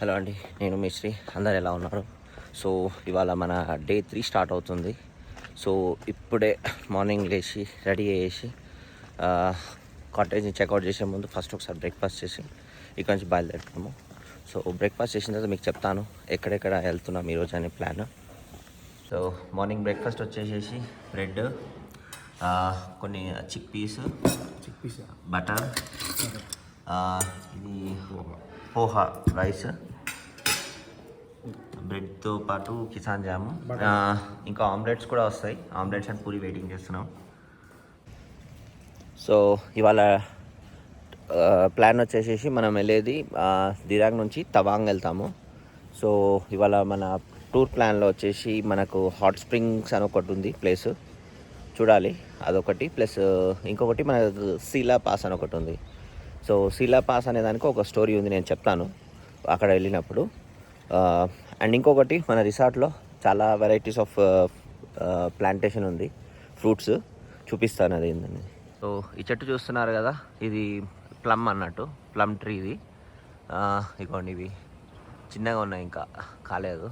Hello అండి, నేను మిశ్రీ. అందరు ఎలా ఉన్నారు? సో ఇవాళ మన డే 3 స్టార్ట్ అవుతుంది. సో ఇప్పుడే మార్నింగ్ లేచి రెడీ అయ్యేసి కాటేజ్ని చెక్అవుట్ చేసే ముందు ఫస్ట్ ఒకసారి బ్రేక్ఫాస్ట్ చేసి ఇక్కడ నుంచి బయలుదేరుతాము. సో బ్రేక్ఫాస్ట్ చేసిన తర్వాత మీకు చెప్తాను ఎక్కడెక్కడ వెళ్తున్నాం ఈరోజు అనే ప్లాన్. సో మార్నింగ్ బ్రేక్ఫాస్ట్ వచ్చేసేసి బ్రెడ్, కొన్ని చిక్ పీస్, బటర్, ఇది పోహా రైస్, బ్రెడ్తో పాటు కిసాన్ జాము, ఇంకా ఆమ్లెట్స్ కూడా వస్తాయి. ఆమ్లెట్స్ అండ్ పూరి వెయిటింగ్ చేస్తున్నాం. సో ఇవాళ ప్లాన్ వచ్చేసేసి మనం వెళ్ళేది దిరాంగ్ నుంచి తవాంగ్ వెళ్తాము. సో ఇవాళ మన టూర్ ప్లాన్లో వచ్చేసి మనకు హాట్ స్ప్రింగ్స్ అని ఒకటి ఉంది ప్లేస్, చూడాలి అదొకటి. ప్లస్ ఇంకొకటి మనకు సీలా పాస్ అని ఒకటి ఉంది. సో సీలా పాస్ అనే దానికి ఒక స్టోరీ ఉంది, నేను చెప్తాను అక్కడ వెళ్ళినప్పుడు. అండ్ ఇంకొకటి మన రిసార్ట్లో చాలా వెరైటీస్ ఆఫ్ ప్లాంటేషన్ ఉంది, ఫ్రూట్స్ చూపిస్తాను అది ఏంటని. సో ఈ చెట్టు చూస్తున్నారు కదా, ఇది ప్లమ్ అన్నట్టు, ప్లమ్ ట్రీ. ఇది ఇగోండి, ఇవి చిన్నగా ఉన్నాయి, ఇంకా కాలేదు.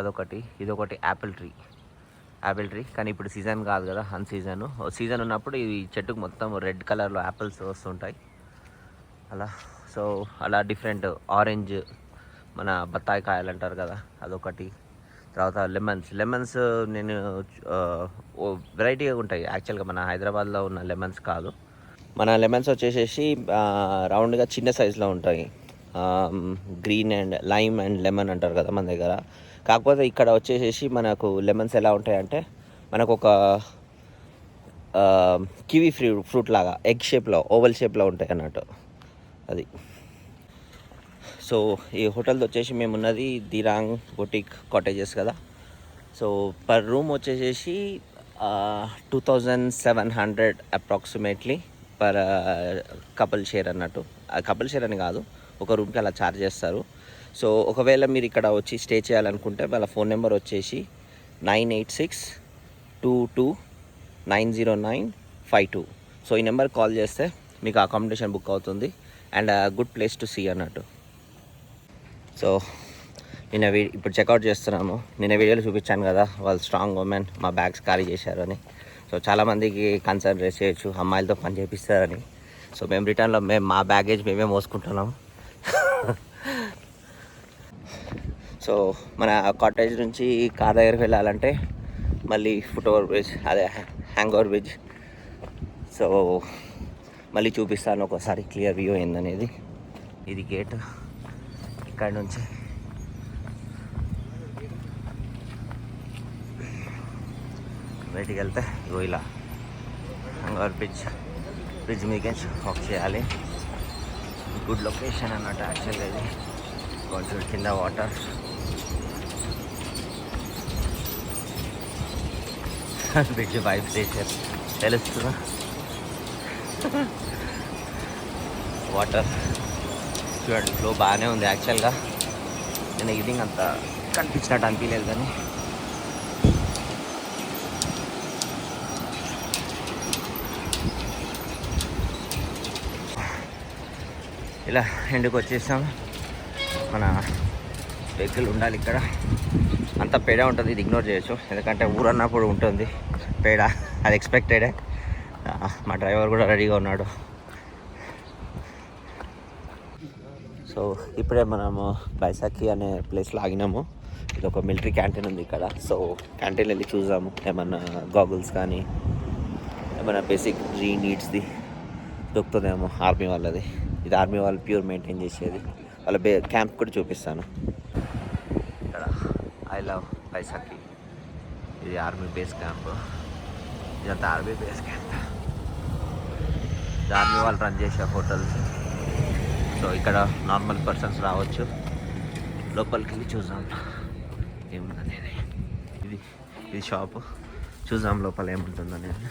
అదొకటి. ఇదొకటి యాపిల్ ట్రీ కానీ ఇప్పుడు సీజన్ కాదు కదా, అన్ సీజన్ ఉన్నప్పుడు ఈ చెట్టుకు మొత్తం రెడ్ కలర్లో యాపిల్స్ వస్తుంటాయి అలా. సో అలా డిఫరెంట్ ఆరెంజ్, మన బత్తాయి కాయలు అంటారు కదా, అదొకటి. తర్వాత లెమన్స్ నేను వెరైటీగా ఉంటాయి యాక్చువల్గా, మన హైదరాబాద్లో ఉన్న లెమన్స్ కాదు. మన లెమన్స్ వచ్చేసేసి రౌండ్గా చిన్న సైజులో ఉంటాయి. Green and lime and lemon అంటారు కదా మన దగ్గర. కాకపోతే ఇక్కడ వచ్చేసేసి మనకు లెమన్స్ ఎలా ఉంటాయంటే, మనకు ఒక కివీ ఫ్రూట్ లాగా ఎగ్ షేప్లో, ఓవల్ షేప్లో ఉంటాయి అన్నట్టు అది. సో ఈ హోటల్ది వచ్చేసి మేము ఉన్నది దిరాంగ్ బొటిక్ కాటేజెస్ కదా. సో పర్ రూమ్ వచ్చేసేసి 2700 అప్రాక్సిమేట్లీ పర్ కపుల్ షేర్ అన్నట్టు. కపుల్ షేర్ అని కాదు, ఒక రూమ్కి అలా ఛార్జ్ చేస్తారు. సో ఒకవేళ మీరు ఇక్కడ వచ్చి స్టే చేయాలనుకుంటే వాళ్ళ ఫోన్ నెంబర్ వచ్చేసి 9862290952. సో ఈ నెంబర్ కాల్ చేస్తే మీకు అకామిడేషన్ బుక్ అవుతుంది and good place to see అన్నట్టు. సో ఇప్పుడు చెక్అవుట్ చేస్తున్నాము. నిన్న వీడియోలో చూపించాను కదా, వాళ్ళు స్ట్రాంగ్ ఉమెన్ మా బ్యాగ్స్ క్యారీ చేశారు అని. సో చాలామందికి కన్సర్న్ రేస్ చేయొచ్చు, అమ్మాయిలతో పని చేపిస్తారని. సో మేము రిటర్న్లో మా బ్యాగేజ్ మేమే మోసుకుంటున్నాము. సో మన కాటేజ్ నుంచి కార్ దగ్గరికి వెళ్ళాలంటే మళ్ళీ ఫుట్ ఓవర్ బ్రిడ్జ్, అదే హ్యాంగ్ ఓవర్ బ్రిడ్జ్. సో మళ్ళీ చూపిస్తాను ఒకసారి క్లియర్ వ్యూ ఏందనేది. ఇది గేట్, ఇక్కడ నుంచి బయటికి వెళ్తే ఇగో ఇలా హ్యాంగ్ ఓవర్ బ్రిడ్జ్ మీకేసి వాక్ చేయాలి. గుడ్ లొకేషన్ అన్నట్టు యాక్చువల్గా. ఇది కొంచెం కింద వాటర్, బ్రిడ్జ్ వైబ్స్ చేశారు తెలుస్తుందా, వాటర్ చూడండి ఫ్లో బాగానే ఉంది యాక్చువల్గా. నేను ఈవినింగ్ అంత కనిపించినట్టు అనిపించలేదు, కానీ ఇలా ఎండుకు వచ్చేసాం. మన వెహికల్ ఉండాలి ఇక్కడ, అంత పేడ ఉంటుంది, ఇది ఇగ్నోర్ చేయొచ్చు ఎందుకంటే ఊరన్నప్పుడు ఉంటుంది పేడ, అది ఎక్స్పెక్టెడే. మా డ్రైవర్ కూడా రెడీగా ఉన్నాడు. సో ఇప్పుడే మనము బైసాఖి అనే ప్లేస్లో ఆగినాము. ఇది ఒక మిలిటరీ క్యాంటీన్ ఉంది ఇక్కడ. సో క్యాంటీన్ వెళ్ళి చూసాము, ఏమన్నా గాగుల్స్ కానీ ఏమన్నా బేసిక్ నీడ్స్ది దొరుకుతుందేమో ఆర్మీ వాళ్ళది. ఇది ఆర్మీ వాళ్ళు ప్యూర్ మెయింటైన్ చేసేది. వాళ్ళ క్యాంప్ కూడా చూపిస్తాను. ఇక్కడ ఐ లవ్ బైసాఖి, ఇది ఆర్మీ బేస్ క్యాంప్. ఇదంతా ఆర్మీ బేస్ క్యాంప్, ఇది ఆర్మీ వాళ్ళు రన్ చేసే హోటల్స్. సో ఇక్కడ నార్మల్ పర్సన్స్ రావచ్చు. లోపలికి వెళ్ళి చూద్దాం ఏముందనేది. ఇది షాపు, చూద్దాం లోపల ఏముంటుందనేది.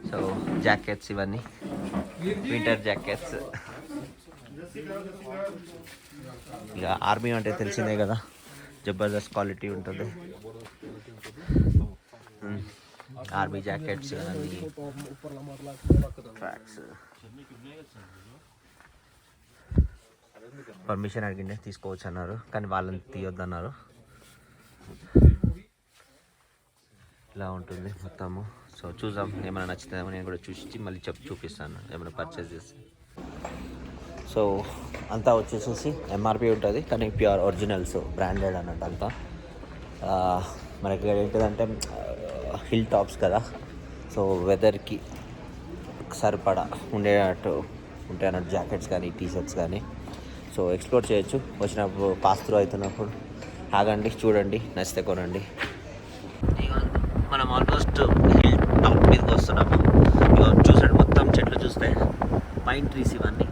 సో జాకెట్స్, ఇవన్నీ వింటర్ జాకెట్స్. ఇక ఆర్మీ అంటే తెలిసిందే కదా, జబర్దస్త్ క్వాలిటీ ఉంటుంది. ఆర్మీ జాకెట్స్, ట్రాక్స్, పర్మిషన్ అడిగిండే తీసుకోవచ్చు అన్నారు, కానీ వాళ్ళని తీయొద్దన్నారు. ఇలా ఉంటుంది మొత్తము. సో చూద్దాం, ఏమైనా నచ్చుతుందేమో. నేను కూడా చూసి మళ్ళీ చూపిస్తాను ఏమైనా పర్చేస్ చేసి. సో అంతా వచ్చేసేసి ఎంఆర్పి ఉంటుంది, కానీ ప్యూర్ ఒరిజినల్స్, బ్రాండెడ్ అన్నట్టు అంతా. మనకి ఏంటిదంటే హిల్ టాప్స్ కదా, సో వెదర్కి సరిపడా ఉండేటట్టు ఉంటాయి అన్నట్టు జాకెట్స్ కానీ టీషర్ట్స్ కానీ. సో ఎక్స్ప్లోర్ చేయొచ్చు. వచ్చినప్పుడు పాస్ త్రూ అవుతున్నప్పుడు ఆగండి, చూడండి, నచ్చితే కొనండి. మనం ఆల్మోస్ట్ హిల్ టాప్ మీదకి వస్తున్నాము. చూసండి, మొత్తం చెట్లు చూస్తే పైన్ ట్రీస్ ఇవన్నీ.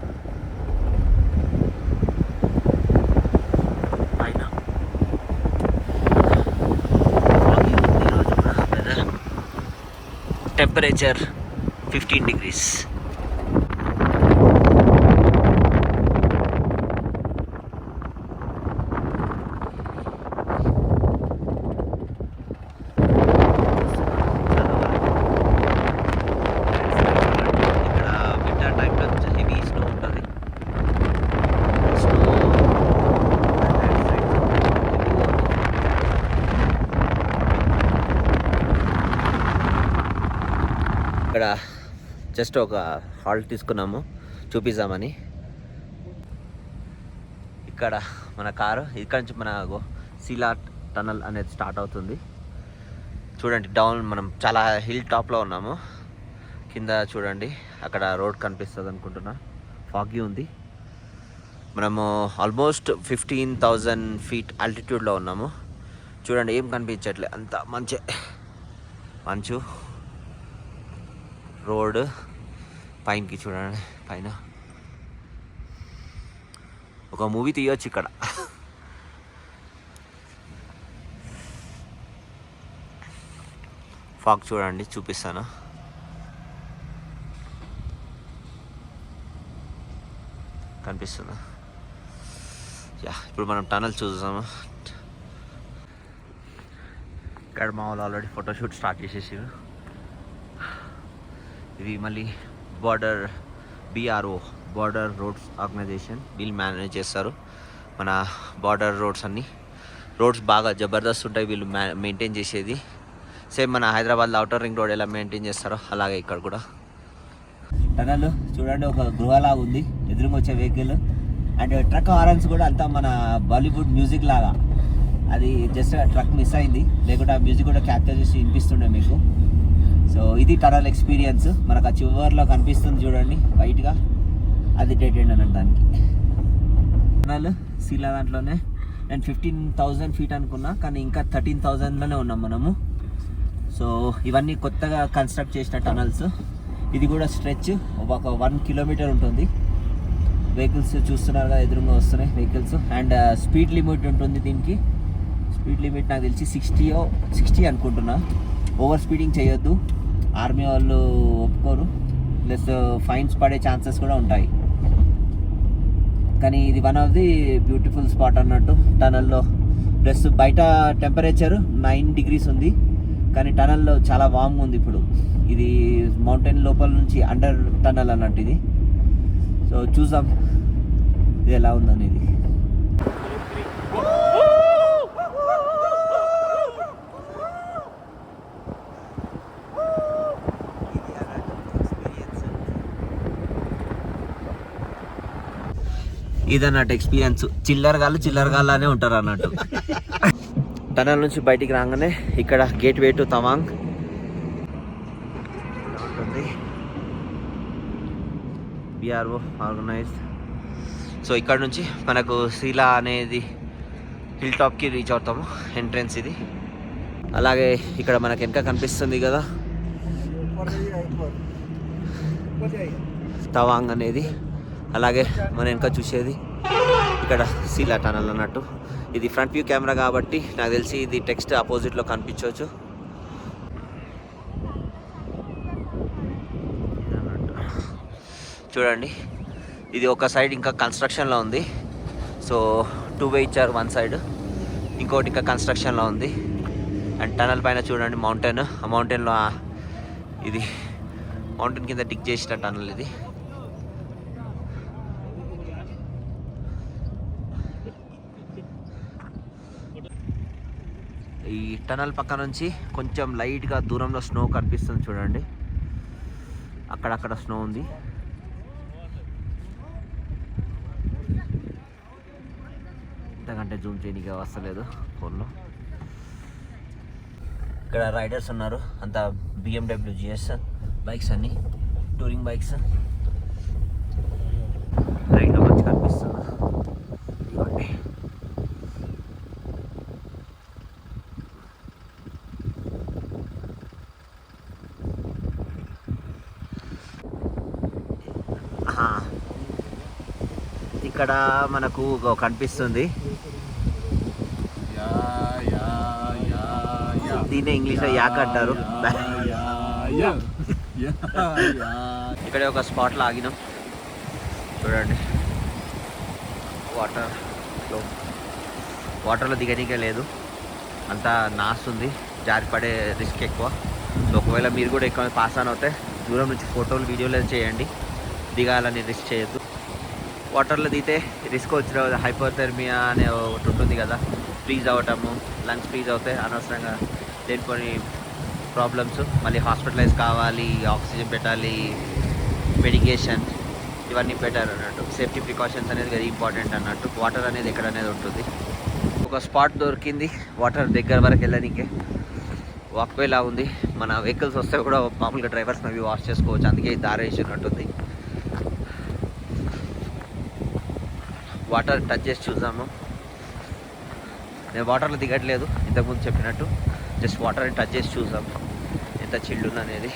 పైన టెంపరేచర్ 15 degrees. ఇక్కడ జస్ట్ ఒక హాల్ట్ తీసుకున్నాము చూపిద్దామని. ఇక్కడ మన కారు ఇక్కడ నుంచి మన సీలా టనల్ అనేది స్టార్ట్ అవుతుంది. చూడండి, డౌన్ మనం చాలా హిల్ టాప్లో ఉన్నాము. కింద చూడండి, అక్కడ రోడ్ కనిపిస్తుంది అనుకుంటున్నా. ఫాగీ ఉంది. మనము ఆల్మోస్ట్ 15,000 feet ఆల్టిట్యూడ్లో ఉన్నాము. చూడండి, ఏం కనిపించట్లే, అంత మంచు రోడ్. పైనకి చూడండి, పైన ఒక మూవీ తీయొచ్చు ఇక్కడ. ఫాగ్ చూడండి, చూపిస్తాను. కనిపిస్తుందా? ఇప్పుడు మనం టనల్ చూసాము. ఇక్కడ మా వాళ్ళు ఆల్రెడీ ఫోటోషూట్ స్టార్ట్ చేసేసారు. ఇది మళ్ళీ BRO బార్డర్ రోడ్స్ ఆర్గనైజేషన్, వీళ్ళు మేనేజ్ చేస్తారు మన బార్డర్ రోడ్స్ అన్నీ. రోడ్స్ బాగా జబర్దస్త్ ఉంటాయి వీళ్ళు మెయింటైన్ చేసేది. సేమ్ మన హైదరాబాద్లో అవుటర్ రింగ్ రోడ్ ఎలా మెయింటైన్ చేస్తారో అలాగే ఇక్కడ కూడా. టనల్ చూడండి, ఒక గృహలాగా ఉంది. ఎదురుగా వచ్చే వెహికల్ అండ్ ట్రక్ హారన్స్ కూడా అంతా మన బాలీవుడ్ మ్యూజిక్ లాగా. అది జస్ట్ ట్రక్ మిస్ అయింది, లేకుంటే ఆ మ్యూజిక్ కూడా క్యాప్చర్ చేసి వినిపిస్తుండే మీకు. సో ఇది టనల్ ఎక్స్పీరియన్స్. మనకు ఆ చివర్లో కనిపిస్తుంది చూడండి వైట్గా, అది డెటెండ్ అన్నట్టు దానికి. టనల్ సీలా దాంట్లోనే. నేను 15,000 feet అనుకున్నా, కానీ ఇంకా 13,000లోనే ఉన్నాం మనము. సో ఇవన్నీ కొత్తగా కన్స్ట్రక్ట్ చేసిన టనల్స్. ఇది కూడా స్ట్రెచ్ ఒక 1 kilometer ఉంటుంది. వెహికల్స్ చూస్తున్నారు కదా, ఎదురుగా వస్తున్నాయి వెహికల్స్. అండ్ స్పీడ్ లిమిట్ ఉంటుంది దీనికి. స్పీడ్ లిమిట్ నాకు తెలిసి 60 అనుకుంటున్నా. ఓవర్ స్పీడింగ్ చేయొద్దు, ఆర్మీ వాళ్ళు ఒప్పుకోరు, ప్లస్ ఫైన్స్ పడే ఛాన్సెస్ కూడా ఉంటాయి. కానీ ఇది one of the beautiful spot అన్నట్టు టనల్లో. ప్లస్ బయట టెంపరేచర్ 9 degrees ఉంది, కానీ టనల్లో చాలా వామ్గా ఉంది ఇప్పుడు. ఇది మౌంటైన్ లోపల నుంచి అండర్ టనల్ అన్నట్టు ఇది. సో చూద్దాం ఇది ఎలా ఉందనేది. ఇదన్నట్టు ఎక్స్పీరియన్స్. చిల్లరగాళ్ళనే ఉంటారు అన్నట్టు. టనల్ నుంచి బయటికి రాగానే ఇక్కడ గేట్ వే టు తవాంగ్ ఉంటుంది. BRO organised. సో ఇక్కడ నుంచి మనకు సీలా అనేది హిల్ టాప్కి రీచ్ అవుతాము. ఎంట్రెన్స్ ఇది. అలాగే ఇక్కడ మనకి వెనక కనిపిస్తుంది కదా తవాంగ్ అనేది. అలాగే మన వెనక చూసేది ఇక్కడ సీలా టనల్ అన్నట్టు. ఇది ఫ్రంట్ వ్యూ కెమెరా కాబట్టి నాకు తెలిసి ఇది టెక్స్ట్ ఆపోజిట్లో కనిపించవచ్చు. చూడండి, ఇది ఒక సైడ్ ఇంకా కన్స్ట్రక్షన్లో ఉంది. సో 2-way ఇచ్చారు వన్ సైడ్, ఇంకోటి ఇంకా కన్స్ట్రక్షన్లో ఉంది. అండ్ టనల్ పైన చూడండి మౌంటైన్. ఆ మౌంటైన్లో ఇది మౌంటైన్ కింద డిగ్ చేసిన టనల్ ఇది. ఈ టనల్ పక్క నుంచి కొంచెం లైట్గా దూరంలో స్నో కనిపిస్తుంది చూడండి, అక్కడక్కడ స్నో ఉంది. ఇంతకంటే జూమ్ చేయడానికి వస్తలేదు ఫోన్లో. ఇక్కడ రైడర్స్ ఉన్నారు, అంతా BMW GS బైక్స్ అన్నీ టూరింగ్ బైక్స్. లైట్లో మంచి కనిపిస్తుంది ఇవ్వండి. ఇక్కడ మనకు కనిపిస్తుంది, దీన్నే ఇంగ్లీష్లో యాక్ అంటారు. ఇక్కడ ఒక స్పాట్లో ఆగినాం చూడండి. వాటర్లో దిగనీకే లేదు, అంతా నాస్తుంది, జారిపడే రిస్క్ ఎక్కువ. సో ఒకవేళ మీరు కూడా ఎక్కువ పాస్ ఆన్ అవుతే దూరం నుంచి ఫోటోలు వీడియోలు చేయండి, దిగాలని రిస్క్ చేయొద్దు. వాటర్లో దిగితే రిస్క్ వచ్చిన హైపోథెర్మియా అనే ఒకటి ఉంటుంది కదా, ఫ్రీజ్ అవ్వటము, లంగ్స్ ఫ్రీజ్ అవుతాయి అనవసరంగా లేనిపోని ప్రాబ్లమ్స్. మళ్ళీ హాస్పిటలైజ్ కావాలి, ఆక్సిజన్ పెట్టాలి, మెడికేషన్ ఇవన్నీ బెటర్ అన్నట్టు. సేఫ్టీ ప్రికాషన్స్ అనేది వెరీ ఇంపార్టెంట్ అన్నట్టు. వాటర్ అనేది ఎక్కడ అనేది ఉంటుంది. ఒక స్పాట్ దొరికింది వాటర్ దగ్గర వరకు వెళ్ళడానికి, వాక్వేలా ఉంది. మన వెహికల్స్ వస్తే కూడా మామూలుగా డ్రైవర్స్ అవి వాష్ చేసుకోవచ్చు, అందుకే దారి వేసినట్టుంది. వాటర్ టచ్ చేసి చూసాము. నేను వాటర్లో దిగట్లేదు ఇంతకుముందు చెప్పినట్టు, జస్ట్ వాటర్ని టచ్ చేసి చూసాం ఎంత చిల్డ్ ఉంది అనేది.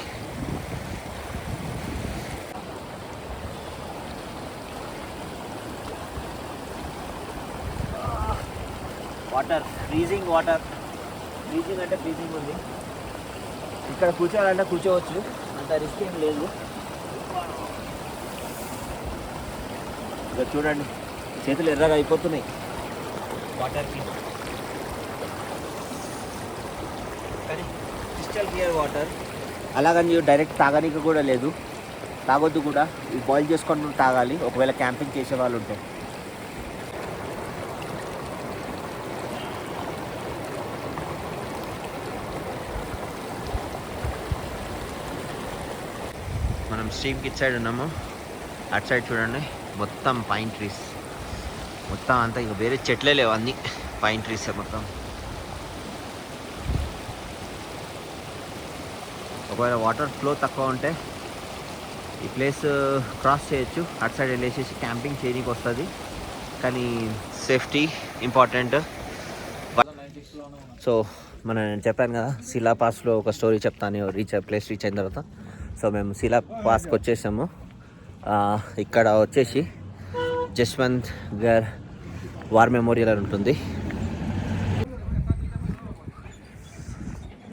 వాటర్ ఫ్రీజింగ్ అంటే ఫ్రీజింగ్ ఉంది. ఇక్కడ కూర్చోవాలంటే కూర్చోవచ్చు, అంత రిస్క్ ఏం లేదు. ఇక్కడ చూడండి చేతులు ఎర్రగా అయిపోతున్నాయి వాటర్కి, కానీ క్రిస్టల్ క్లియర్ వాటర్. అలాగని డైరెక్ట్ తాగడానికి కూడా లేదు, తాగొద్దు కూడా. ఇవి బాయిల్ చేసుకొని తాగాలి ఒకవేళ క్యాంపింగ్ చేసే వాళ్ళు ఉంటే. మనం స్ట్రీమ్కి ఇటు సైడ్ ఉన్నాము, అటు సైడ్ చూడండి మొత్తం పైన్ ట్రీస్, మొత్తం అంతా ఇక వేరే చెట్లే లేవు, అన్నీ పైన్ ట్రీస్ మొత్తం. ఒకవేళ వాటర్ ఫ్లో తక్కువ ఉంటే ఈ ప్లేస్ క్రాస్ చేయొచ్చు, అటు సైడ్ వెళ్ళేసేసి క్యాంపింగ్ చేయడానికి వస్తుంది. కానీ సేఫ్టీ ఇంపార్టెంట్. సో నేను చెప్పాను కదా శిలా పాస్లో ఒక స్టోరీ చెప్తాను ప్లేస్ రీచ్ అయిన తర్వాత. సో మేము శిలా పాస్కి వచ్చేసాము. ఇక్కడ వచ్చేసి జస్వంత్ గర్ వార్ మెమోరియల్ అని ఉంటుంది.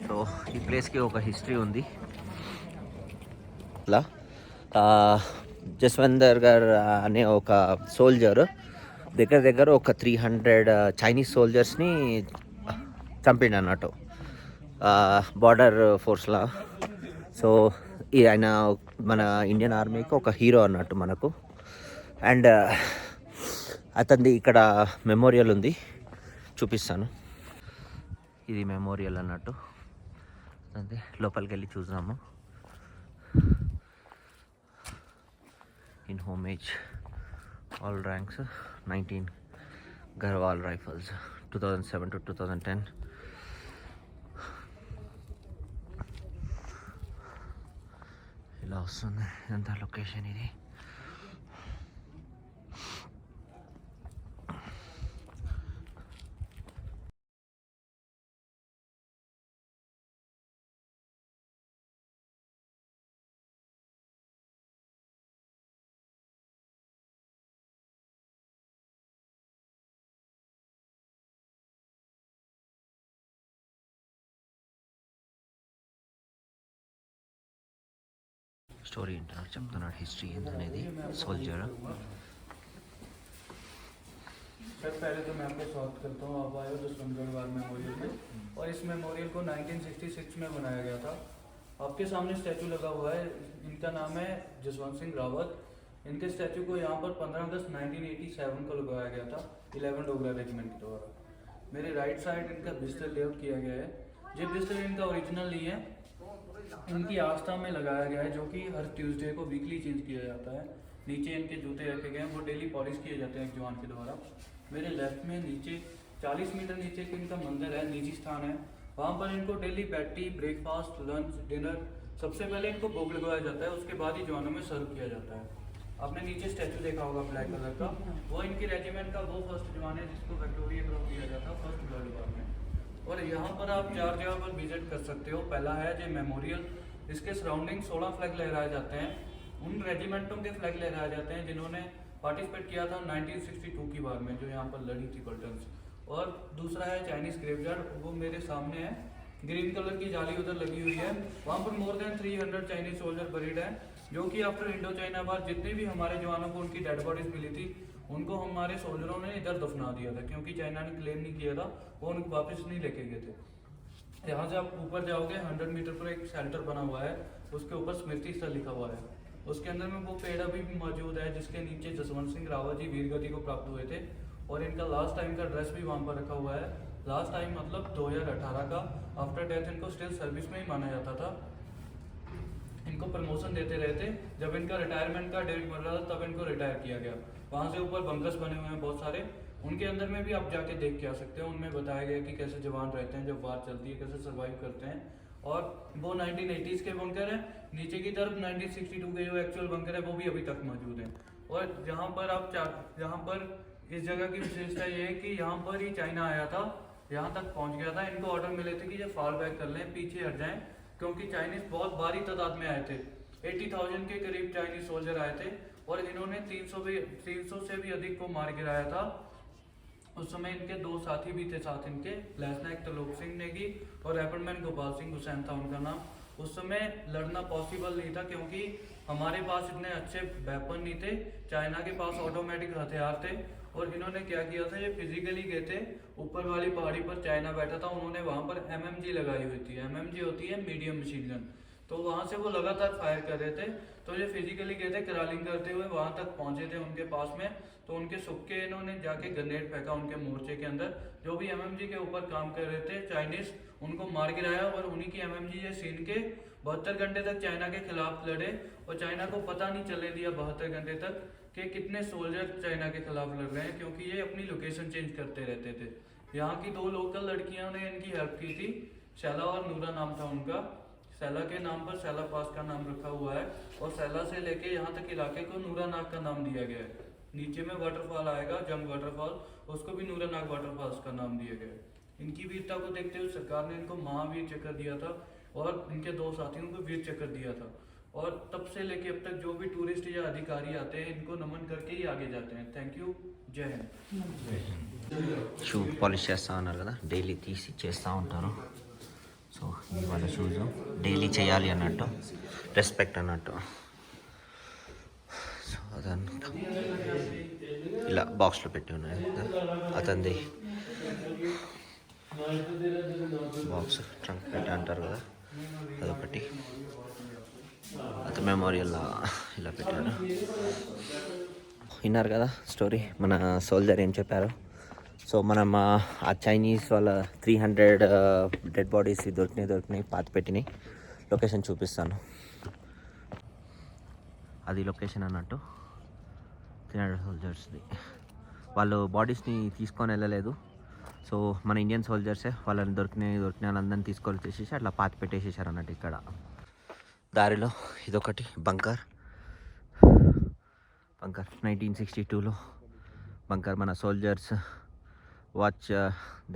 సో ఈ ప్లేస్కి ఒక హిస్టరీ ఉంది. ఇలా జస్వంత్ గర్ అనే ఒక సోల్జర్ దగ్గర ఒక 300 చైనీస్ సోల్జర్స్ని చంపిండు అన్నట్టు, బార్డర్ ఫోర్స్లా. సో ఆయన మన ఇండియన్ ఆర్మీకి ఒక హీరో అన్నట్టు మనకు. అండ్ అతనిది ఇక్కడ మెమోరియల్ ఉంది, చూపిస్తాను. ఇది మెమోరియల్ అన్నట్టు, అదే లోపలికి వెళ్ళి చూసాము. In homage all ranks 19 Garhwal rifles 2007 to 2010. ఇలా వస్తుంది ఎంత లొకేషన్ ఇది. స్టోరీ ఏంటన్నాడు చెప్తున్నాడు, హిస్టరీ ఏంటనేది సోల్జర్. सर पहले तो मैं आपका स्वागत करता हूँ, आप आए हो जसवंतगढ़ वार मेमोरियल में, और इस मेमोरियल को 1966 में बनाया गया था। आपके सामने स्टैचू लगा हुआ है, इनका नाम है जसवंत सिंह रावत। इनके स्टैचू को यहाँ पर 15 अगस्त 1987 को लगाया गया था 11 डोगरा रेजिमेंट के द्वारा। मेरे राइट साइड इनका बिस्तर लेआउट किया गया है। ये बिस्तर इनका ओरिजिनल नहीं है, इनकी आस्था में लगाया गया है, जो कि हर ट्यूसडे को वीकली चेंज किया जाता है। नीचे इनके जूते रखे गए हैं, वो डेली पॉलिश किए जाते हैं एक जवान के द्वारा। मेरे लेफ्ट में नीचे 40 मीटर नीचे इनका मंदिर है, निजी स्थान है। वहाँ पर इनको डेली बैटी, ब्रेकफास्ट, लंच, डिनर, सबसे पहले इनको भोग लगाया जाता है, उसके बाद ही जवानों में सर्व किया जाता है। आपने नीचे स्टैचू देखा होगा ब्लैक कलर का, वो इनके रेजिमेंट का वो फर्स्ट जवान है जिसको विक्टोरिया क्रॉस दिया जाता है फर्स्ट वर्ल्ड वॉर में। और यहाँ पर आप 4 जगह पर विजिट कर सकते हो। पहला है जो मेमोरियल, इसके सराउंडिंग 16 फ्लैग लहराए जाते हैं। उन रेजिमेंटों के फ्लैग लहराए जाते हैं जिन्होंने पार्टिसिपेट किया था 1962 की वार में, जो यहाँ पर लड़ी थी पल्टन्स। और दूसरा है चाइनीज ग्रेवयार्ड, वो मेरे सामने है, ग्रीन कलर की जाली उधर लगी हुई है। वहाँ पर more than 300 Chinese soldier buried हैं, जो कि आफ्टर इंडो चाइना वार जितने भी हमारे जवानों को उनकी डेड बॉडीज मिली थी, उनको हमारे सोल्जरों ने इधर दफना दिया था, क्योंकि चाइना ने क्लेम नहीं किया था, वो उनको वापस नहीं लेके गए थे। यहाँ से आप ऊपर जाओगे 100 मीटर पर एक शेल्टर बना हुआ है, उसके ऊपर स्मृति स्थल लिखा हुआ है। उसके अंदर में वो पेड़ अभी भी मौजूद है जिसके नीचे जसवंत सिंह रावत जी वीर गति को प्राप्त हुए थे, और इनका लास्ट टाइम का ड्रेस भी वहाँ पर रखा हुआ है। लास्ट टाइम मतलब 2018 का। आफ्टर डेथ इनको स्टिल सर्विस में ही माना जाता था। इनको प्रमोशन देते रहते, जब इनका रिटायरमेंट का डेट बन रहा था तब इनको रिटायर किया गया। वहाँ से ऊपर बंकर्स बने हुए हैं बहुत सारे, उनके अंदर में भी आप जाके देख के आ सकते हो। उनमें बताया गया कि कैसे जवान रहते हैं जब वार चलती है, कैसे सर्वाइव करते हैं। और वो 1980s के बंकर हैं। नीचे की तरफ 1962 के जो एक्चुअल बंकर है वो भी अभी तक मौजूद हैं। और जहाँ पर आप यहाँ पर इस जगह की विशेषता ये है कि यहाँ पर ही चाइना आया था, यहाँ तक पहुँच गया था। इनको ऑर्डर मिले थे कि ये फॉल बैक कर लें, पीछे हट जाएं, क्योंकि चाइनीज बहुत भारी तादाद में आए थे। 80,000 के करीब चाइनीज सोल्जर आए थे, और इन्होंने 300 से भी अधिक को मार गिराया था। उस समय इनके 2 साथी भी थे साथ इनके, लेफ्टिनेंट त्रिलोक सिंह नेगी और रैपरमैन गोपाल सिंह हुसैन था उनका नाम। उस समय लड़ना पॉसिबल नहीं था, क्योंकि हमारे पास इतने अच्छे वेपन नहीं थे, चाइना के पास ऑटोमेटिक हथियार थे। और इन्होंने क्या किया था, ये फिजिकली गए थे, ऊपर वाली पहाड़ी पर चाइना बैठा था, उन्होंने वहाँ पर MMG लगाई हुई थी। MMG होती है मीडियम मशीन गन, तो वहाँ से वो लगातार फायर कर रहे थे। तो ये फिजिकली गए थे, क्रॉलिंग करते हुए वहाँ तक पहुँचे थे उनके पास में, तो उनके सुक्के इन्होंने जाके ग्रेनेड फेंका उनके मोर्चे के अंदर। जो भी MMG के ऊपर काम कर रहे थे चाइनीज, उनको मार गिराया। और उन्हीं की MMG ये सीन के 72 घंटे तक चाइना के खिलाफ लड़े, और चाइना को पता नहीं चलने दिया 72 घंटे तक कि कितने सोल्जर चाइना के खिलाफ लड़ रहे हैं, क्योंकि ये अपनी लोकेशन चेंज करते रहते थे। यहाँ की 2 लोकल लड़कियों ने इनकी हेल्प की थी, शैला और नूरा नाम था उनका। शैला के नाम पर शैला पास का नाम रखा हुआ है, और शैला से लेके यहाँ तक इलाके को नूरा नाग का नाम दिया गया है। नीचे में वाटरफॉल आएगा, जंग वाटरफॉल, उसको भी नूरा नाग वाटरफॉल्स का नाम दिया गया है। इनकी वीरता को देखते हुए सरकार ने इनको महावीर चक्र दिया था, और इनके 2 साथियों को वीर चक्र दिया था। और तब से लेके अब तक जो भी टूरिस्ट या अधिकारी आते हैं, इनको नमन करके ही आगे जाते हैं। थैंक यू, जय हिंद। షూ పాలిష్ చేస్తూ ఉన్నారు కదా, డైలీ తీసి చేస్తూ ఉంటారు. సో ఈ వాళ్ళ షూస్ డైలీ చేయాలి అన్నట్టు, రెస్పెక్ట్ అన్నట్టు. సో అదంతా ఇలా బాక్స్లో పెట్టి ఉన్నాయి. అతనిది బాక్స్ ట్రంక్ పెట్టి అంటారు కదా, అదొకటి. అతను మెమోరియల్ ఇలా పెట్టారు. విన్నారు కదా స్టోరీ, మన సోల్జర్ ఏం చెప్పారు. సో మనం ఆ చైనీస్ వాళ్ళ 300 డెడ్ బాడీస్ దొరికినాయి పాతి పెట్టినాయి. లొకేషన్ చూపిస్తాను, అది లొకేషన్ అన్నట్టు. 300 సోల్జర్స్ది. వాళ్ళు బాడీస్ని తీసుకొని వెళ్ళలేదు. సో మన ఇండియన్ సోల్జర్సే వాళ్ళని దొరికిన వాళ్ళందరినీ తీసుకొని వచ్చేసేసి అట్లా పాతి పెట్టేసేసారు అన్నట్టు. ఇక్కడ దారిలో ఇదొకటి బంకర్ 1962లో బంకర్. మన సోల్జర్స్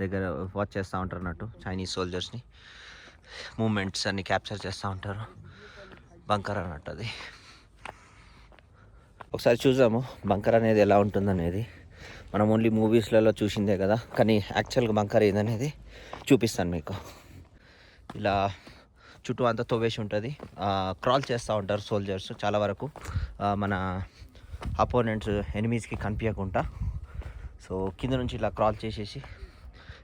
దగ్గర వాచ్ చేస్తూ ఉంటారు అన్నట్టు, చైనీస్ సోల్జర్స్ని మూమెంట్స్ అన్ని క్యాప్చర్ చేస్తూ ఉంటారు. బంకర్ అన్నట్టు అది. ఒకసారి చూద్దాము బంకర్ అనేది ఎలా ఉంటుందనేది. మనం ఓన్లీ మూవీస్లలో చూసిందే కదా, కానీ యాక్చువల్గా బంకర్ ఏదనేది చూపిస్తాను మీకు. ఇలా చుట్టూ అంతా తవ్వేసి ఉంటుంది. క్రాల్ చేస్తూ ఉంటారు సోల్జర్స్ చాలా వరకు, మన అపోనెంట్స్ ఎనిమీస్కి కనిపించకుండా. సో కింద నుంచి ఇలా క్రాల్ చేసేసి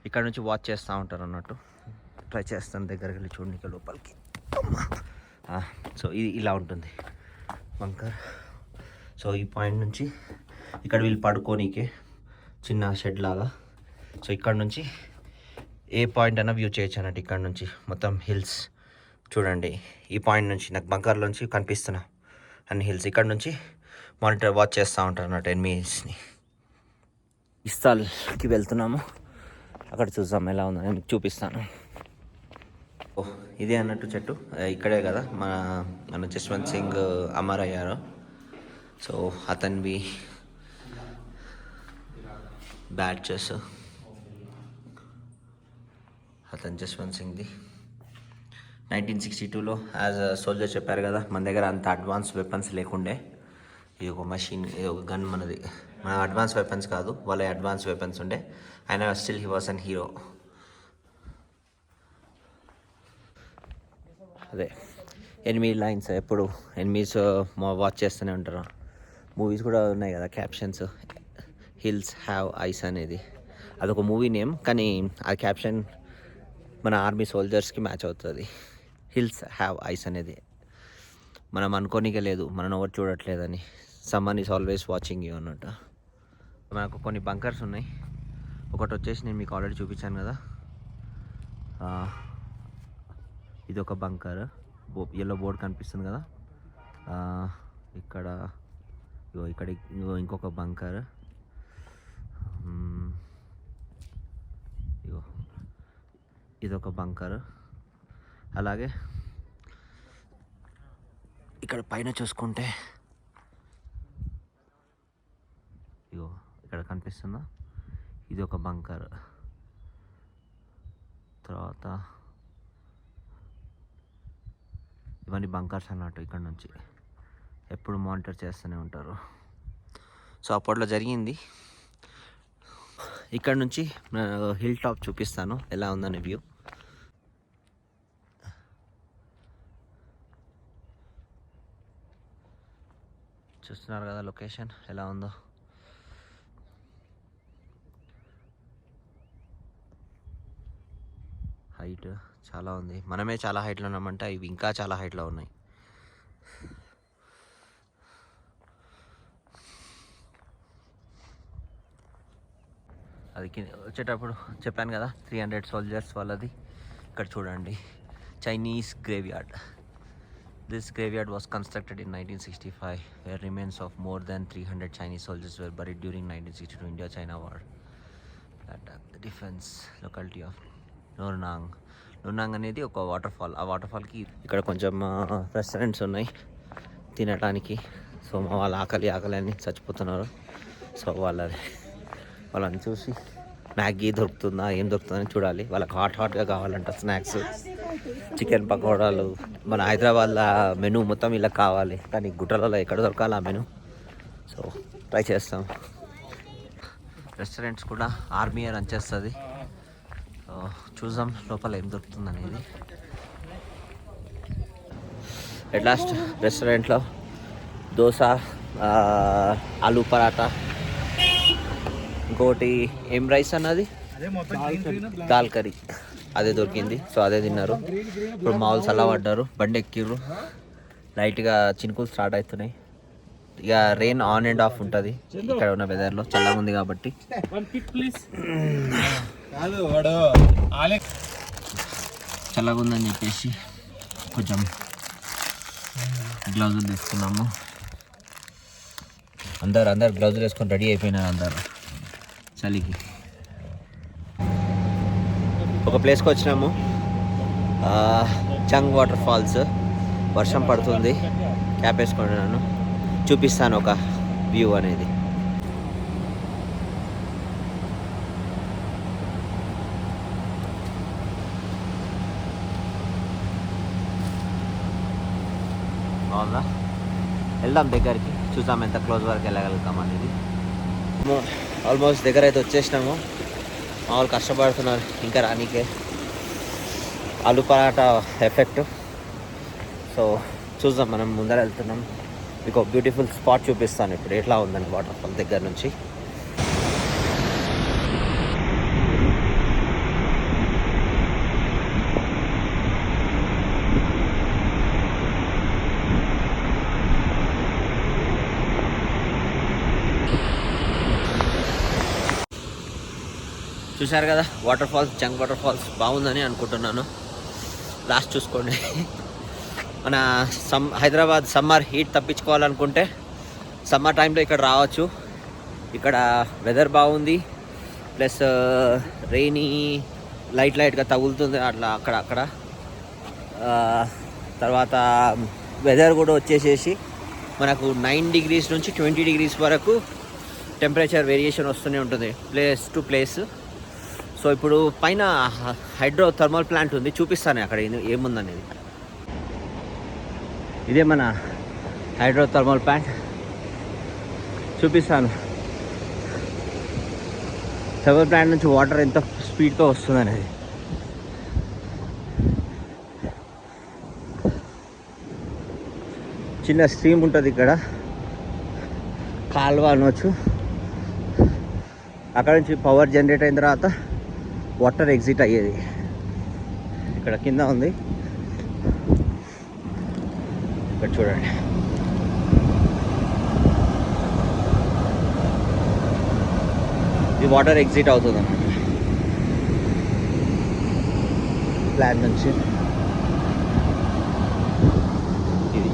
ఇక్కడ నుంచి వాచ్ చేస్తూ ఉంటారు అన్నట్టు. ట్రై చేస్తాను దగ్గరికి వెళ్ళి చూడండి లోపలికి. సో ఇది ఇలా ఉంటుంది బంకర్. సో ఈ పాయింట్ నుంచి ఇక్కడ వీళ్ళు పడుకోనీకే చిన్న షెడ్ లాగా సో ఇక్కడ నుంచి ఏ పాయింట్ అయినా వ్యూ చేయొచ్చు అన్నట్టు. ఇక్కడ నుంచి మొత్తం హిల్స్ చూడండి. ఈ పాయింట్ నుంచి నాకు బంకర్లోంచి కనిపిస్తున్నా అన్ని హిల్స్. ఇక్కడ నుంచి మానిటర్ వాచ్ చేస్తూ ఉంటారు అన్నట్టు ఎనిమీస్ని. ఇస్తాల్కి వెళ్తున్నాము, అక్కడ చూద్దాం ఎలా ఉందని మీకు చూపిస్తాను. ఇదే అన్నట్టు చెట్టు ఇక్కడే కదా మన జస్వంత్ సింగ్ అమర్ అయ్యారు. సో అతనివి బ్యాడ్జెస్, అతను జస్వంత్ సింగ్ది 1962లో యాజ్ అ సోల్జర్ చెప్పారు కదా. మన దగ్గర అంత అడ్వాన్స్ వెపన్స్ లేకుండే. ఇది ఒక మషిన్, ఇది ఒక గన్ మనది. మన అడ్వాన్స్ వెపన్స్ కాదు, వాళ్ళ అడ్వాన్స్ వెపన్స్ ఉండే. అయినా still he was an hero. అదే ఎనిమీ లైన్స్, ఎప్పుడు ఎనిమీస్ వాచ్ చేస్తూనే ఉంటారు. మూవీస్ కూడా ఉన్నాయి కదా క్యాప్షన్స్, హిల్స్ హ్యావ్ ఐస్ అనేది. అదొక మూవీ నేమ్, కానీ ఆ క్యాప్షన్ మన ఆర్మీ సోల్జర్స్కి మ్యాచ్ అవుతుంది. హిల్స్ హ్యావ్ ఐస్ అనేది మనం అనుకోనికే లేదు, మనం ఎవరు చూడట్లేదని. Someone is always watching you అన్నట్టు. మనకు కొన్ని బంకర్స్ ఉన్నాయి. ఒకటి వచ్చేసి నేను మీకు ఆల్రెడీ చూపించాను కదా, ఇది ఒక బంకర్. ఎల్లో బోర్డ్ కనిపిస్తుంది కదా, ఇక్కడ ఇక్కడ ఇంకొక బంకర్. ఇదొక బంకర్. అలాగే ఇక్కడ పైన చూసుకుంటే ఇక్కడ కనిపిస్తుందా, ఇది ఒక బంకర్. తర్వాత ఇవన్నీ బంకర్స్ అన్నట్టు. ఇక్కడ నుంచి ఎప్పుడు మానిటర్ చేస్తూనే ఉంటారు. సో అప్పట్లో జరిగింది. ఇక్కడ నుంచి హిల్ టాప్ చూపిస్తాను ఎలా ఉందని వ్యూ. చూస్తున్నారు కదా లొకేషన్ ఎలా ఉందో. హైట్ చాలా ఉంది. మనమే చాలా హైట్లో ఉన్నామంటే ఇవి ఇంకా చాలా హైట్లో ఉన్నాయి. అది వచ్చేటప్పుడు చెప్పాను కదా 300 సోల్జర్స్ వాళ్ళది. ఇక్కడ చూడండి, Chinese graveyard. This graveyard was constructed in 1965, where remains of more than 300 Chinese soldiers were buried during 1962 India-China war. The defense locality of Nurnang. Nurnang అనేది ఒక వాటర్ ఫాల్. ఆ వాటర్ ఫాల్కి ఇక్కడ కొంచెం రెస్టారెంట్స్ ఉన్నాయి తినడానికి. సో మా వాళ్ళ ఆకలి అని చచ్చిపోతున్నారు. సో వాళ్ళని చూసి మ్యాగీ దొరుకుతుందా, ఏం దొరుకుతుందని చూడాలి. వాళ్ళకి హాట్గా కావాలంట స్నాక్స్, చికెన్ పకోడాలు. మన హైదరాబాద్లో మెనూ మొత్తం ఇలా కావాలి, కానీ గుట్టలలో ఎక్కడ దొరకాలి ఆ మెనూ. సో ట్రై చేస్తాం. రెస్టారెంట్స్ కూడా ఆర్మీ రన్ చేస్తుంది. సో చూద్దాం లోపల ఏం దొరుకుతుంది అనేది. ఎట్ లాస్ట్ రెస్టారెంట్లో దోశ, ఆలూ పరాటా, ఇంకోటి ఏం రైస్ అన్నది దాల్ కర్రీ, అదే దొరికింది. సో అదే తిన్నారు. ఇప్పుడు మామూలు చల్లబడ్డారు, బండి ఎక్కిర్రు. లైట్గా చినుకులు స్టార్ట్ అవుతున్నాయి. ఇక రెయిన్ ఆన్ అండ్ ఆఫ్ ఉంటుంది ఇక్కడ ఉన్న వెదర్లో. చల్లగా ఉంది కాబట్టి. చల్లగా ఉందని చెప్పేసి కొంచెం గ్లౌజులు తీసుకున్నాము. అందరు గ్లౌజులు వేసుకొని రెడీ అయిపోయినారు అందరు చలికి. ఒక ప్లేస్కి వచ్చినాము, చంగ్ వాటర్ ఫాల్స్. వర్షం పడుతుంది, క్యాప్ వేసుకుంటున్నాను. చూపిస్తాను ఒక వ్యూ అనేది. బాగుందా? వెళ్దాం దగ్గరికి, చూద్దాం ఎంత క్లోజ్ వరకు వెళ్ళగలుగుతాం అనేది. ఆల్మోస్ట్ దగ్గర అయితే వచ్చేసినాము. మామూలు కష్టపడుతున్నారు ఇంకా రానీకే. ఆలు పరాటా ఎఫెక్ట్. సో చూద్దాం, మనం ముందర వెళ్తున్నాం. మీకు ఒక బ్యూటిఫుల్ స్పాట్ చూపిస్తాను ఇప్పుడు ఎట్లా ఉందని వాటర్ ఫాల్ దగ్గర నుంచి. చూశారు కదా వాటర్ ఫాల్స్, జంగ్ వాటర్ ఫాల్స్ బాగుందని అనుకుంటున్నాను. లాస్ట్ చూసుకోండి. మన హైదరాబాద్ సమ్మర్ హీట్ తప్పించుకోవాలనుకుంటే సమ్మర్ టైంలో ఇక్కడ రావచ్చు. ఇక్కడ వెదర్ బాగుంది, ప్లస్ రెయినీ లైట్గా తగులుతుంది అట్లా అక్కడ. తర్వాత వెదర్ కూడా వచ్చేసేసి మనకు 9 degrees నుంచి 20 degrees వరకు టెంపరేచర్ వేరియేషన్ వస్తూనే ఉంటుంది ప్లేస్ టు ప్లేస్. సో ఇప్పుడు పైన హైడ్రో థర్మల్ ప్లాంట్ ఉంది, చూపిస్తాను అక్కడ ఏముందనేది. ఇదే మన హైడ్రో థర్మల్ ప్లాంట్, చూపిస్తాను. థర్మల్ ప్లాంట్ నుంచి వాటర్ ఎంత స్పీడ్తో వస్తుంది అనేది. చిన్న స్ట్రీమ్ ఉంటుంది ఇక్కడ, కాలువ అనవచ్చు. అక్కడ నుంచి పవర్ జనరేట్ అయిన తర్వాత వాటర్ ఎగ్జిట్ అయ్యేది. ఇక్కడ కింద ఉంది, ఇక్కడ చూడండి. ఇది వాటర్ ఎగ్జిట్ అవుతుంది అన్నమాట ప్లాంట్ నుంచి. ఇది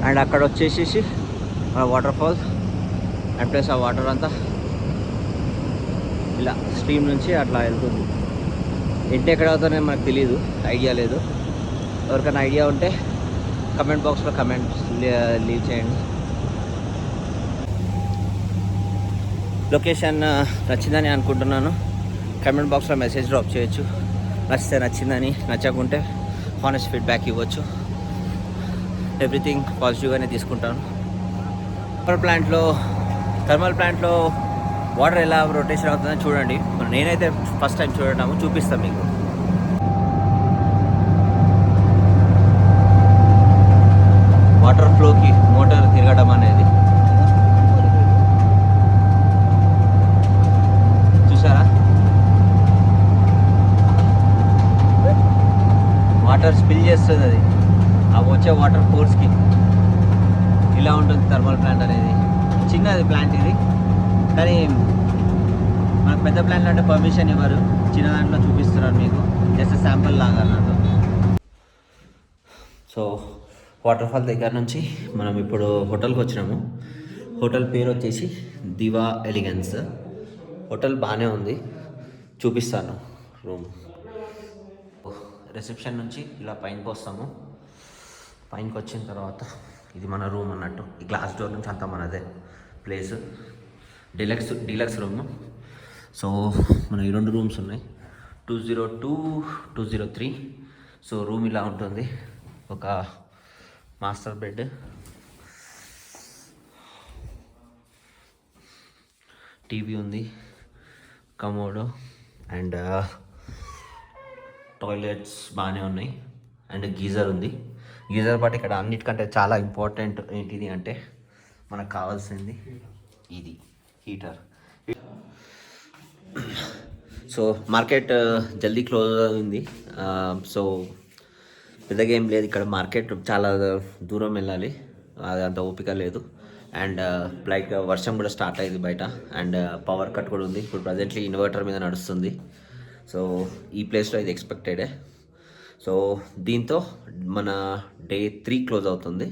అండ్ అక్కడ వచ్చేసేసి మన వాటర్ ఫాల్స్ అండ్ ప్లస్ ఆ వాటర్ అంతా ఇలా స్ట్రీమ్ నుంచి అట్లా వెళ్తుంది. ఇంటి ఎక్కడ అవుతుందో మనకు తెలియదు, ఐడియా లేదు. ఎవరికైనా ఐడియా ఉంటే కమెంట్ బాక్స్లో కమెంట్స్ లీవ్ చేయండి. లొకేషన్ నచ్చిందని అనుకుంటున్నాను. కమెంట్ బాక్స్లో మెసేజ్ డ్రాప్ చేయొచ్చు. నచ్చితే నచ్చిందని, నచ్చకుంటే హానెస్ట్ ఫీడ్బ్యాక్ ఇవ్వచ్చు. ఎవ్రీథింగ్ పాజిటివ్గానే తీసుకుంటాను. థర్మల్ ప్లాంట్లో వాటర్ ఎలా రొటేషన్ అవుతుందో చూడండి. నేనైతే ఫస్ట్ టైం చూడటము, చూపిస్తాను మీకు. వాటర్ ఫ్లోకి మోటార్ తిరగడం అనేది చూసారా? వాటర్ స్పిల్ చేస్తుంది అది, ఆ వచ్చే వాటర్ ఫోర్స్కి. ఇలా ఉంటుంది థర్మల్ ప్లాంట్ అనేది. చిన్నది ప్లాంట్ ఇది, కానీ మనకు పెద్ద ప్లాంట్ అంటే పర్మిషన్ ఇవ్వరు. చిన్న దాంట్లో చూపిస్తున్నారు మీకు, జస్ట్ శాంపుల్ లాగా అన్నట్టు. సో వాటర్ ఫాల్ దగ్గర నుంచి మనం ఇప్పుడు హోటల్కి వచ్చినాము. హోటల్ పేరు వచ్చేసి దివా ఎలిగెన్స్. హోటల్ బాగానే ఉంది, చూపిస్తాను రూమ్. రిసెప్షన్ నుంచి ఇలా పైనకి వస్తాము. పైనకి వచ్చిన తర్వాత ఇది మన రూమ్ అన్నట్టు. ఈ గ్లాస్ డోర్ నుంచి అంతా మనదే ప్లేస్. Deluxe room. సో మన ఈ 2 రూమ్స్ ఉన్నాయి, 202, 203. సో రూమ్ ఇలా ఉంటుంది. ఒక మాస్టర్ బెడ్, టీవీ ఉంది, కమోడో అండ్ టాయిలెట్స్ బాగానే ఉన్నాయి అండ్ గీజర్ ఉంది. గీజర్ పాటు ఇక్కడ అన్నిటికంటే చాలా ఇంపార్టెంట్ ఏంటిది అంటే మనకు కావాల్సింది ఇది హీటర్. సో మార్కెట్ జల్దీ క్లోజ్ అయింది. సో పెద్దగా ఏం లేదు ఇక్కడ. మార్కెట్ చాలా దూరం వెళ్ళాలి, అది అంత ఓపిక లేదు. అండ్ లైక్ వర్షం కూడా స్టార్ట్ అయింది బయట. అండ్ పవర్ కట్ కూడా ఉంది. ఇప్పుడు ప్రజెంట్లీ ఇన్వర్టర్ మీద నడుస్తుంది. సో ఈ ప్లేస్లో ఇది ఎక్స్పెక్టెడే. సో దీంతో మన డే 3 క్లోజ్ అవుతుంది.